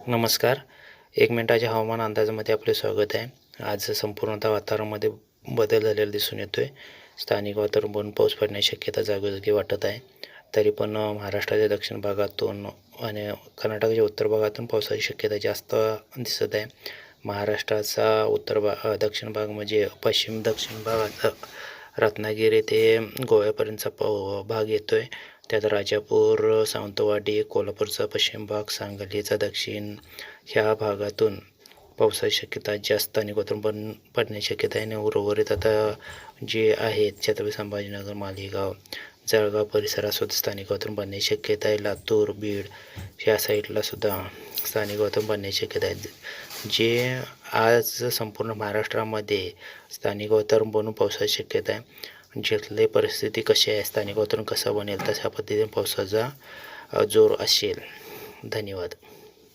नमस्कार. 1 मिनिटाच्या हवामान अंदाजामध्ये आपले स्वागत आहे. आज संपूर्णतः वातावरणामध्ये बदल झालेला दिसून येतो आहे. स्थानिक वातावरण बनून पाऊस पडण्याची शक्यता जागोजागी वाटत आहे. तरी पण महाराष्ट्राच्या दक्षिण भागातून आणि कर्नाटकाच्या उत्तर भागातून पावसाची शक्यता जास्त दिसत आहे. महाराष्ट्राचा दक्षिण भाग म्हणजे दक्षिण भागात रत्नागिरी ते गोव्यापर्यंतचा भाग येतो आहे. त्यात राजापूर, सावंतवाडी, कोल्हापूरचा पश्चिम भाग, सांगलीचा दक्षिण ह्या भागातून पावसाची शक्यता जास्त आणि पडण्याची शक्यता आहे. आणि उर्वरित आता जे आहेत छत्रपती संभाजीनगर, मालेगाव, जळगाव परिसरात सुद्धा स्थानिक वातावरण पडण्याची शक्यता आहे. लातूर, बीड ह्या साईडला सुद्धा स्थानिक वातावरण पडण्याची शक्यता आहे. जे आज संपूर्ण महाराष्ट्रामध्ये स्थानिक वातावरण बनून पावसाची शक्यता आहे. जिथली परिस्थिती कशी आहे, स्थानिक वातावरण कसं बनेल तशा पद्धतीने पावसाचा जोर असेल. धन्यवाद.